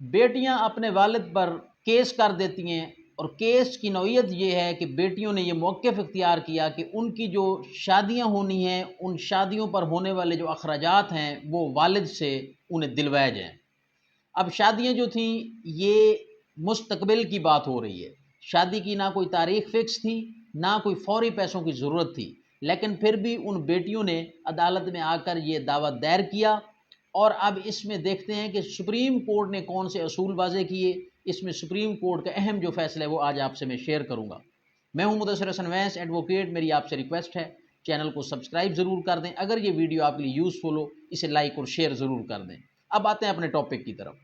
بیٹیاں اپنے والد پر کیس کر دیتی ہیں، اور کیس کی نوعیت یہ ہے کہ بیٹیوں نے یہ موقف اختیار کیا کہ ان کی جو شادیاں ہونی ہیں، ان شادیوں پر ہونے والے جو اخراجات ہیں وہ والد سے انہیں دلوائے جائیں۔ اب شادیاں جو تھیں یہ مستقبل کی بات ہو رہی ہے، شادی کی نہ کوئی تاریخ فکس تھی، نہ کوئی فوری پیسوں کی ضرورت تھی، لیکن پھر بھی ان بیٹیوں نے عدالت میں آ کر یہ دعویٰ دائر کیا۔ اور اب اس میں دیکھتے ہیں کہ سپریم کورٹ نے کون سے اصول واضح کیے۔ اس میں سپریم کورٹ کا اہم جو فیصلہ ہے وہ آج آپ سے میں شیئر کروں گا۔ میں ہوں مدثر حسن ویس ایڈوکیٹ، میری آپ سے ریکویسٹ ہے چینل کو سبسکرائب ضرور کر دیں، اگر یہ ویڈیو آپ کے لیے یوزفل ہو اسے لائک اور شیئر ضرور کر دیں۔ اب آتے ہیں اپنے ٹاپک کی طرف۔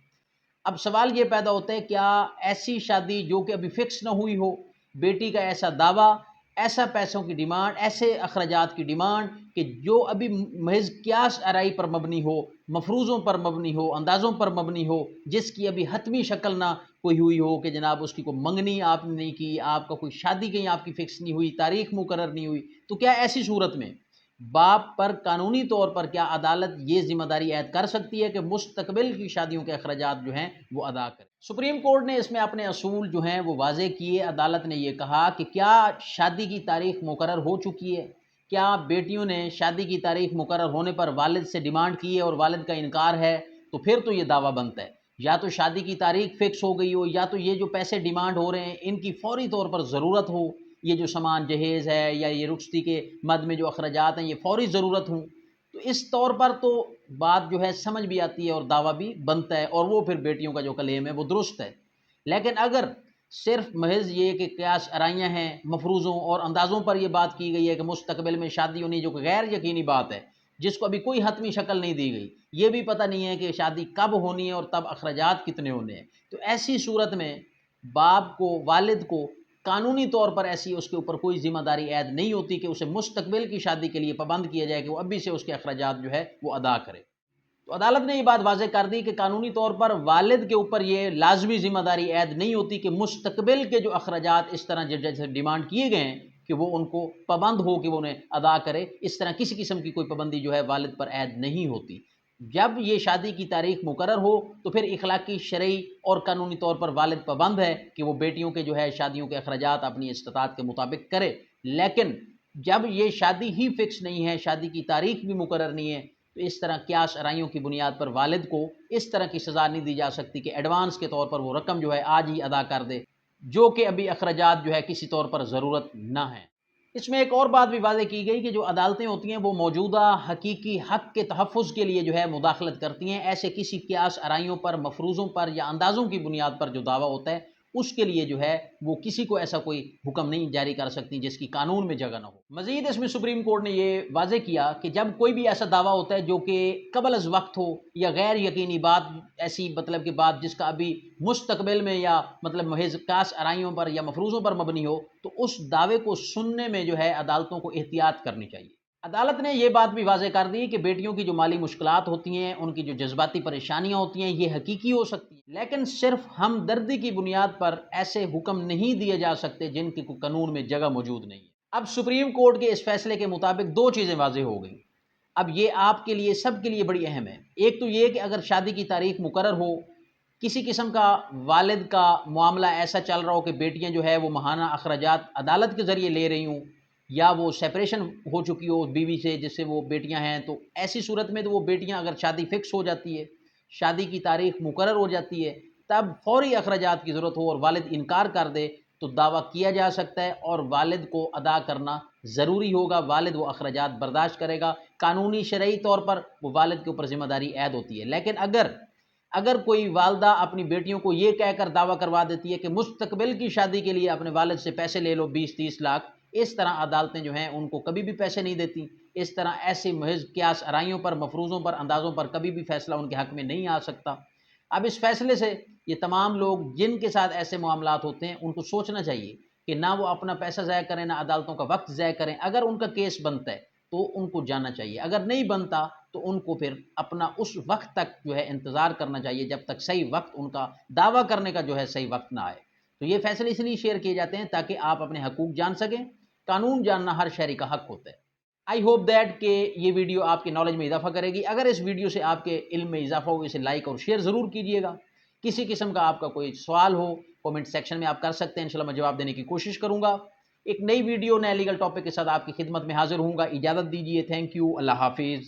اب سوال یہ پیدا ہوتا ہے، کیا ایسی شادی جو کہ ابھی فکس نہ ہوئی ہو، بیٹی کا ایسا دعویٰ، ایسا پیسوں کی ڈیمانڈ، ایسے اخراجات کی ڈیمانڈ کہ جو ابھی محض قیاس آرائی پر مبنی ہو، مفروضوں پر مبنی ہو، اندازوں پر مبنی ہو، جس کی ابھی حتمی شکل نہ کوئی ہوئی ہو کہ جناب اس کی کوئی منگنی آپ نے نہیں کی، آپ کا کوئی شادی کہیں آپ کی فکس نہیں ہوئی، تاریخ مقرر نہیں ہوئی، تو کیا ایسی صورت میں باپ پر قانونی طور پر کیا عدالت یہ ذمہ داری عائد کر سکتی ہے کہ مستقبل کی شادیوں کے اخراجات جو ہیں وہ ادا کرے؟ سپریم کورٹ نے اس میں اپنے اصول جو ہیں وہ واضح کیے۔ عدالت نے یہ کہا کہ کیا شادی کی تاریخ مقرر ہو چکی ہے، کیا بیٹیوں نے شادی کی تاریخ مقرر ہونے پر والد سے ڈیمانڈ کی ہے اور والد کا انکار ہے، تو پھر تو یہ دعویٰ بنتا ہے یا تو شادی کی تاریخ فکس ہو گئی ہو، یا تو یہ جو پیسے ڈیمانڈ ہو رہے ہیں ان کی فوری طور پر ضرورت ہو، یہ جو سامان جہیز ہے یا یہ رخصتی کے مد میں جو اخراجات ہیں یہ فوری ضرورت ہوں، تو اس طور پر تو بات جو ہے سمجھ بھی آتی ہے اور دعویٰ بھی بنتا ہے، اور وہ پھر بیٹیوں کا جو کلیم ہے وہ درست ہے۔ لیکن اگر صرف محض یہ کہ قیاس آرائیاں ہیں، مفروضوں اور اندازوں پر یہ بات کی گئی ہے کہ مستقبل میں شادی ہونی، جو کہ غیر یقینی بات ہے، جس کو ابھی کوئی حتمی شکل نہیں دی گئی، یہ بھی پتہ نہیں ہے کہ شادی کب ہونی ہے اور تب اخراجات کتنے ہونے ہیں، تو ایسی صورت میں باپ کو، والد کو قانونی طور پر ایسی اس کے اوپر کوئی ذمہ داری عائد نہیں ہوتی کہ اسے مستقبل کی شادی کے لیے پابند کیا جائے کہ وہ ابھی سے اس کے اخراجات جو ہے وہ ادا کرے۔ تو عدالت نے یہ بات واضح کر دی کہ قانونی طور پر والد کے اوپر یہ لازمی ذمہ داری عائد نہیں ہوتی کہ مستقبل کے جو اخراجات اس طرح جیسے ڈیمانڈ کیے گئے ہیں کہ وہ ان کو پابند ہو کہ وہ انہیں ادا کرے، اس طرح کسی قسم کی کوئی پابندی جو ہے والد پر عائد نہیں ہوتی۔ جب یہ شادی کی تاریخ مقرر ہو تو پھر اخلاقی، شرعی اور قانونی طور پر والد پابند ہے کہ وہ بیٹیوں کے جو ہے شادیوں کے اخراجات اپنی استطاعت کے مطابق کرے۔ لیکن جب یہ شادی ہی فکس نہیں ہے، شادی کی تاریخ بھی مقرر نہیں ہے، تو اس طرح قیاس آرائیوں کی بنیاد پر والد کو اس طرح کی سزا نہیں دی جا سکتی کہ ایڈوانس کے طور پر وہ رقم جو ہے آج ہی ادا کر دے، جو کہ ابھی اخراجات جو ہے کسی طور پر ضرورت نہ ہے۔ اس میں ایک اور بات بھی واضح کی گئی کہ جو عدالتیں ہوتی ہیں وہ موجودہ حقیقی حق کے تحفظ کے لیے جو ہے مداخلت کرتی ہیں، ایسے کسی قیاس آرائیوں پر، مفروضوں پر یا اندازوں کی بنیاد پر جو دعویٰ ہوتا ہے اس کے لیے جو ہے وہ کسی کو ایسا کوئی حکم نہیں جاری کر سکتی جس کی قانون میں جگہ نہ ہو۔ مزید اس میں سپریم کورٹ نے یہ واضح کیا کہ جب کوئی بھی ایسا دعویٰ ہوتا ہے جو کہ قبل از وقت ہو یا غیر یقینی بات، ایسی مطلب کہ بات جس کا ابھی مستقبل میں یا مطلب محض قیاس آرائیوں پر یا مفروضوں پر مبنی ہو، تو اس دعوے کو سننے میں جو ہے عدالتوں کو احتیاط کرنی چاہیے۔ عدالت نے یہ بات بھی واضح کر دی کہ بیٹیوں کی جو مالی مشکلات ہوتی ہیں، ان کی جو جذباتی پریشانیاں ہوتی ہیں، یہ حقیقی ہو سکتی ہیں، لیکن صرف ہمدردی کی بنیاد پر ایسے حکم نہیں دیے جا سکتے جن کی کوئی قانون میں جگہ موجود نہیں ہے۔ اب سپریم کورٹ کے اس فیصلے کے مطابق دو چیزیں واضح ہو گئیں۔ اب یہ آپ کے لیے، سب کے لیے بڑی اہم ہے۔ ایک تو یہ کہ اگر شادی کی تاریخ مقرر ہو، کسی قسم کا والد کا معاملہ ایسا چل رہا ہو کہ بیٹیاں جو ہے وہ ماہانہ اخراجات عدالت کے ذریعے لے رہی ہوں، یا وہ سیپریشن ہو چکی ہو بیوی سے جس سے وہ بیٹیاں ہیں، تو ایسی صورت میں تو وہ بیٹیاں اگر شادی فکس ہو جاتی ہے، شادی کی تاریخ مقرر ہو جاتی ہے، تب فوری اخراجات کی ضرورت ہو اور والد انکار کر دے تو دعویٰ کیا جا سکتا ہے اور والد کو ادا کرنا ضروری ہوگا، والد وہ اخراجات برداشت کرے گا، قانونی شرعی طور پر وہ والد کے اوپر ذمہ داری عائد ہوتی ہے۔ لیکن اگر کوئی والدہ اپنی بیٹیوں کو یہ کہہ کر دعویٰ کروا دیتی ہے کہ مستقبل کی شادی کے لیے اپنے والد سے پیسے لے لو 20-30 لاکھ، اس طرح عدالتیں جو ہیں ان کو کبھی بھی پیسے نہیں دیتی۔ اس طرح ایسے محض قیاس آرائیوں پر، مفروضوں پر، اندازوں پر کبھی بھی فیصلہ ان کے حق میں نہیں آ سکتا۔ اب اس فیصلے سے یہ تمام لوگ جن کے ساتھ ایسے معاملات ہوتے ہیں ان کو سوچنا چاہیے کہ نہ وہ اپنا پیسہ ضائع کریں، نہ عدالتوں کا وقت ضائع کریں۔ اگر ان کا کیس بنتا ہے تو ان کو جاننا چاہیے، اگر نہیں بنتا تو ان کو پھر اپنا اس وقت تک جو ہے انتظار کرنا چاہیے جب تک صحیح وقت ان کا دعویٰ کرنے کا جو ہے صحیح وقت نہ آئے۔ تو یہ فیصلے اس لیے شیئر کیے جاتے ہیں تاکہ آپ اپنے حقوق جان سکیں۔ قانون جاننا ہر شہری کا حق ہوتا ہے۔ آئی ہوپ دیٹ کہ یہ ویڈیو آپ کی نالج میں اضافہ کرے گی۔ اگر اس ویڈیو سے آپ کے علم میں اضافہ ہو اسے لائک اور شیئر ضرور کیجیے گا۔ کسی قسم کا آپ کا کوئی سوال ہو کومنٹ سیکشن میں آپ کر سکتے ہیں، انشاءاللہ میں جواب دینے کی کوشش کروں گا۔ ایک نئی ویڈیو نئے لیگل ٹاپک کے ساتھ آپ کی خدمت میں حاضر ہوں گا، اجازت دیجیے، تھینک یو، اللہ حافظ۔